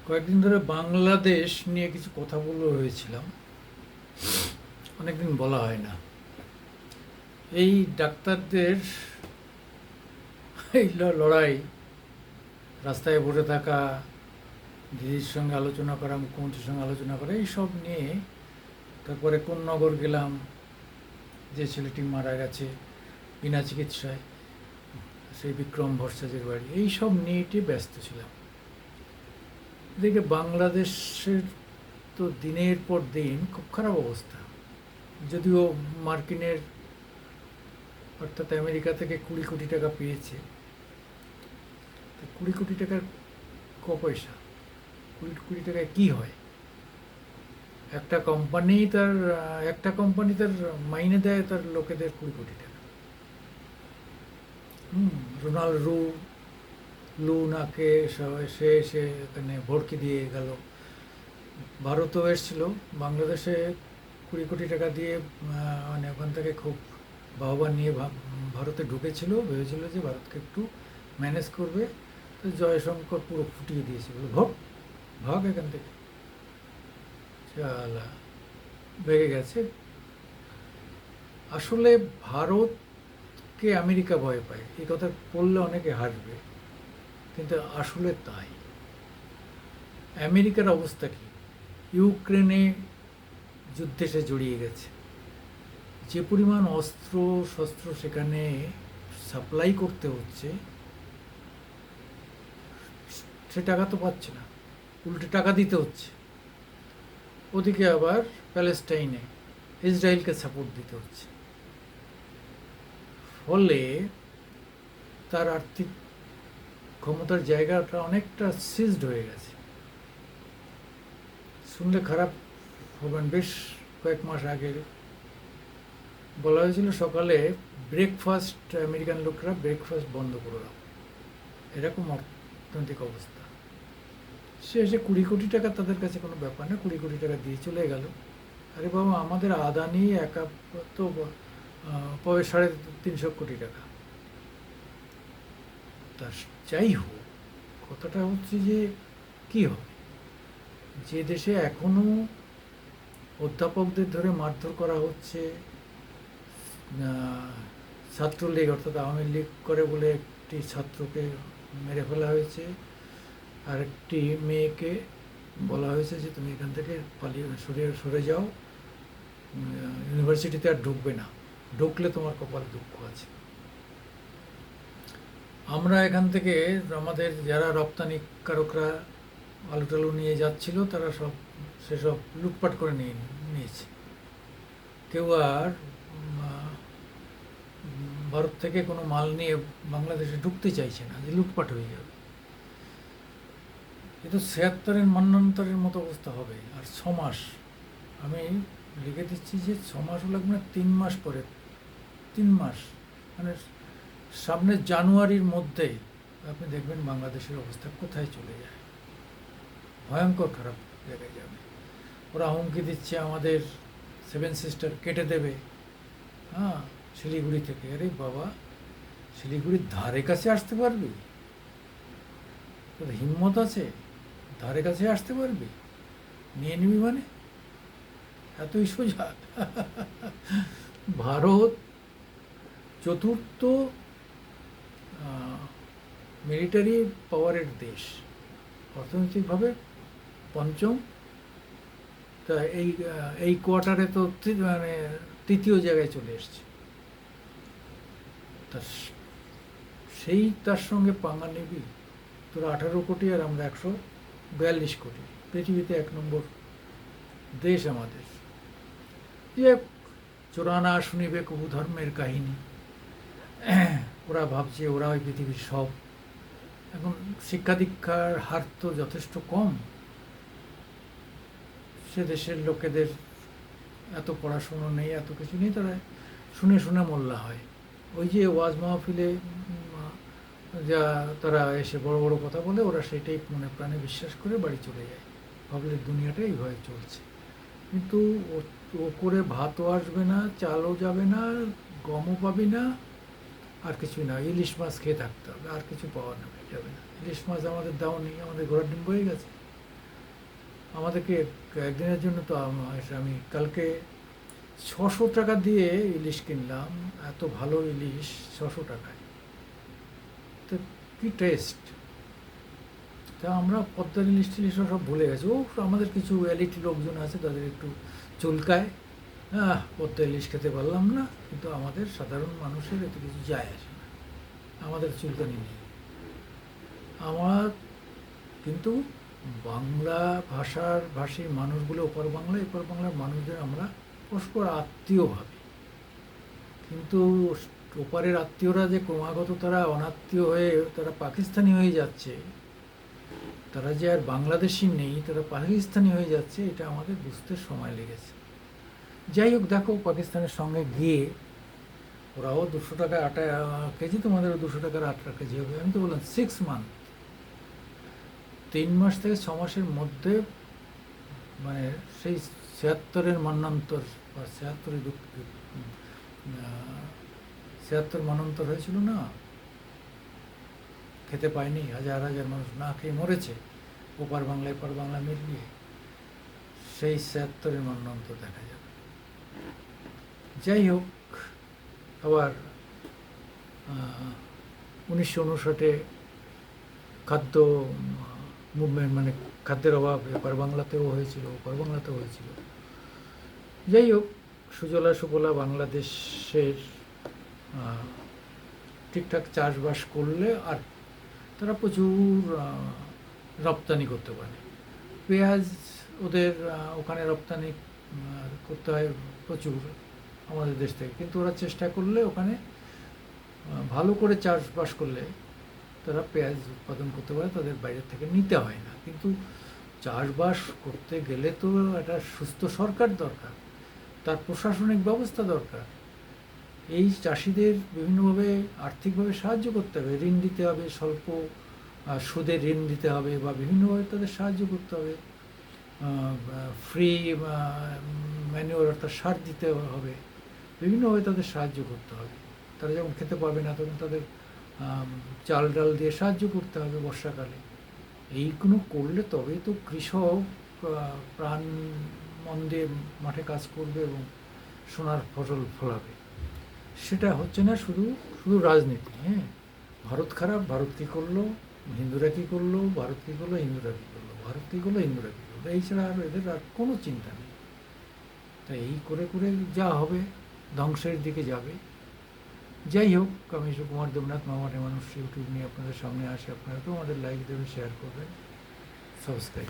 কয়েকদিন ধরে বাংলাদেশ নিয়ে কিছু কথা বলে হয়েছিলাম। অনেকদিন বলা হয় না। এই ডাক্তারদের এই লড়াই, রাস্তায় বসে থাকা, দিদির সঙ্গে আলোচনা করা, মুখ্যমন্ত্রীর সঙ্গে আলোচনা করা, এইসব নিয়ে। তারপরে কোন নগর গেলাম, যে ছেলেটি মারা গেছে বিনা চিকিৎসায়, সেই বিক্রম ভট্টাচার্যের বাড়ি, এইসব নিয়েটি ব্যস্ত ছিলাম। এদিকে বাংলাদেশের তো দিনের পর দিন খুব খারাপ অবস্থা। যদিও মার্কিনের অর্থাৎ আমেরিকা থেকে 20 কোটি টাকা পেয়েছে। 20 কোটি টাকার পয়সা, 20 কোটি টাকায় কী হয়? একটা কোম্পানি তার মাইনে দেয় তার লোকেদের 20 কোটি টাকা। রোনাল্ড লু নাকে সে এসে এখানে ভর্তি দিয়ে গেল। ভারতও এসেছিল, বাংলাদেশে 20 কোটি টাকা দিয়ে মানে ওখান থেকে খুব বাহবা নিয়ে ভারতে ঢুকেছিল, ভেবেছিল যে ভারতকে একটু ম্যানেজ করবে। তো জয়শঙ্কর পুরো ফুটিয়ে দিয়েছে, বলে ভাগ এখান থেকে, চালা বেড়ে গেছে। আসলে ভারতকে আমেরিকা ভয় পায়, এই কথা বললে অনেকে হাসবে, কিন্তু আসলে তাই। আমেরিকার অবস্থা কি? ইউক্রেনে যুদ্ধে সে জড়িয়ে গেছে। যে পরিমাণ অস্ত্র শস্ত্র সেখানে সাপ্লাই করতে হচ্ছে, সে টাকা তো পাচ্ছে না, উল্টে টাকা দিতে হচ্ছে। ওদিকে আবার প্যালেস্টাইনে ইসরায়েলকে সাপোর্ট দিতে হচ্ছে। ফলে তার আর্থিক ক্ষমতার জায়গাটা অনেকটা সিজড হয়ে গেছে। শুনলে খারাপ হবেন, বেশ কয়েক মাস আগে বলা হয়েছিল সকালে ব্রেকফাস্ট, আমেরিকান লোকরা ব্রেকফাস্ট বন্ধ করে দাও, এরকম অর্থনৈতিক অবস্থা। সে এসে 20 কোটি টাকা তাদের কাছে কোনো ব্যাপার না, 20 কোটি টাকা দিয়ে চলে গেল। আরে বাবা, আমাদের আদানি একা তো পাবে 350 কোটি টাকা। তা যাই হোক, কথাটা হচ্ছে যে কি হবে? যে দেশে এখনো অধ্যাপকদের ধরে মারধর করা হচ্ছে, ছাত্রলীগ অর্থাৎ আওয়ামী লীগ করে বলে একটি ছাত্রকে মেরে ফেলা হয়েছে, আর একটি মেয়েকে বলা হয়েছে যে তুমি এখান থেকে পালিয়ে সরে যাও, ইউনিভার্সিটিতে আর ঢুকবে না, ঢুকলে তোমার কপাল দুঃখ আছে। আমরা এখান থেকে আমাদের যারা রপ্তানিকারকরা আলু টালু নিয়ে যাচ্ছিল, তারা সেসব লুটপাট করে নিয়েছে। কেউ আর ভারত থেকে কোনো মাল নিয়ে বাংলাদেশে ঢুকতে চাইছে না, যে লুটপাট হয়ে যাবে। কিন্তু 76-এর মন্বন্তরের মতো অবস্থা হবে। আর 6 মাস, আমি লিখে দিচ্ছি যে 6 মাসও লাগবে না, 3 মাস পরে, 3 মাস মানে সামনের জানুয়ারির মধ্যেই আপনি দেখবেন বাংলাদেশের অবস্থা কোথায় চলে যায়, ভয়ঙ্কর খারাপ জায়গায় যাবে। ওরা হুমকি দিচ্ছে আমাদের 7 সিস্টার কেটে দেবে, হ্যাঁ, শিলিগুড়ি থেকে। আরে বাবা, শিলিগুড়ির ধারে কাছে আসতে পারবি? তোর হিম্মত আছে? ধারে কাছে আসতে পারবি? নিয়ে নিবি মানে? এতই সোজা? ভারত চতুর্থ মিলিটারি পাওয়ারের দেশ, অর্থনৈতিকভাবে পঞ্চম। তা এই কোয়ার্টারে তো মানে তৃতীয় জায়গায় চলে এসছে। তা তার সঙ্গে পাঙ্গা নিবি? তোরা 18 কোটি আর আমরা 142 কোটি, পৃথিবীতে 1 নম্বর দেশ আমাদের। যে চোরানা শুনিবে কবু ধর্মের কাহিনী, ওরা ভাবছে ওরা ওই পৃথিবীর সব। এখন শিক্ষা দীক্ষার হার তো যথেষ্ট কম, সে দেশের লোকেদের এত পড়াশুনো নেই, এত কিছু নেই, তারা শুনে শুনে মোল্লা হয়। ওই যে ওয়াজ মাহফিলে যা তারা এসে বড় বড় কথা বলে, ওরা সেটাই মনে প্রাণে বিশ্বাস করে বাড়ি চলে যায়, ভাবলে দুনিয়াটা এইভাবে চলছে। কিন্তু ও করে ভাতও আসবে না, চালও যাবে না, গমও পাবি না, আর কিছুই না। ইলিশ মাছ খেয়ে থাকতে হবে, আর কিছু পাওয়া যাবে না। ইলিশ মাছ আমাদের দাও নেই, আমাদের ঘোড়ার ডিম বয়ে গেছে। আমাদেরকে একদিনের জন্য তো আমি কালকে 600 টাকা দিয়ে ইলিশ কিনলাম, এত ভালো ইলিশ 600 টাকায়। তো কী টেস্ট! তা আমরা পদ্মার ইলিশ টিলিশ সব ভুলে গেছি। ও আমাদের কিছু এলিট লোকজন আছে, তাদের একটু চুলকায়, পদ্মা ইলিশ খেতে পারলাম না, কিন্তু আমাদের সাধারণ মানুষের এতে কিছু যায় আসে না, আমাদের চুলকানি নেই। আমার কিন্তু বাংলা ভাষী মানুষগুলো ওপার বাংলা এপার বাংলার মানুষদের আমরা পরস্পর আত্মীয় ভাবি, কিন্তু ওপারের আত্মীয়রা যে ক্রমাগত তারা অনাত্মীয় হয়ে তারা পাকিস্তানি হয়ে যাচ্ছে, তারা যে আর বাংলাদেশি নেই, তারা পাকিস্তানি হয়ে যাচ্ছে, এটা আমাদের বুঝতে সময় লেগেছে। যাই হোক, দেখো পাকিস্তানের সঙ্গে গিয়ে ওরাও 200 টাকা আটা কেজি, তোমাদেরও 200 টাকার 8 কেজি হবে। আমি তো বললাম 6 মান্থ, 3 মাস থেকে 6 মাসের মধ্যে, মানে সেই 76-এর মন্বন্তর বা 76 মন্বন্তর হয়েছিল না, খেতে পায়নি, হাজার হাজার মানুষ না খেয়ে মরেছে ওপার বাংলা এপার বাংলা মিলিয়ে, সেই 76-এর মন্বন্তর দেখা যাবে। যাই হোক, আবার 1959-এ খাদ্য মুভমেন্ট, মানে খাদ্যের অভাব এপার বাংলাতেও হয়েছিল ওপার বাংলাতেও হয়েছিল। যাই হোক, সুজলা সুফলা বাংলাদেশের ঠিকঠাক চাষবাস করলে আর তারা প্রচুর রপ্তানি করতে পারে। পেঁয়াজ ওদের ওখানে রপ্তানি করতে হয় প্রচুর আমাদের দেশ থেকে, কিন্তু ওরা চেষ্টা করলে ওখানে ভালো করে চাষবাস করলে তারা পেঁয়াজ উৎপাদন করতে পারে, তাদের বাইরের থেকে নিতে হয় না। কিন্তু চাষবাস করতে গেলে তো একটা সুস্থ সরকার দরকার, তার প্রশাসনিক ব্যবস্থা দরকার। এই চাষিদের বিভিন্নভাবে আর্থিকভাবে সাহায্য করতে হবে, ঋণ দিতে হবে, স্বল্প সুদে ঋণ দিতে হবে, বা বিভিন্নভাবে তাদের সাহায্য করতে হবে। ফ্রি ম্যানিওর অর্থাৎ সার দিতে হবে, বিভিন্নভাবে তাদের সাহায্য করতে হবে। তারা যখন খেতে পাবে না তখন তাদের চাল ডাল দিয়ে সাহায্য করতে হবে বর্ষাকালে। এইগুলো করলে তবেই তো কৃষক প্রাণ মন দিয়ে মাঠে কাজ করবে এবং সোনার ফসল ফলাবে। সেটা হচ্ছে না, শুধু শুধু রাজনীতি। ভারত খারাপ, ভারত কী করলো, হিন্দুরা কী করলো, ভারত কী করলো, হিন্দুরা কী করলো, ভারত কী করলো, হিন্দুরা কী করলো, এই ছাড়া আর এদের আর কোনো চিন্তা নেই। তাই এই করে করে যা হবে ধ্বংসের দিকে যাবে। যাই হোক, আমি সুকুমার দেবনাথ, মামাটি মানুষ ইউটিউব নিয়ে আপনাদের সামনে আসি। আপনারা তো আমাদের লাইক দেবেন, শেয়ার করবেন, সাবস্ক্রাইব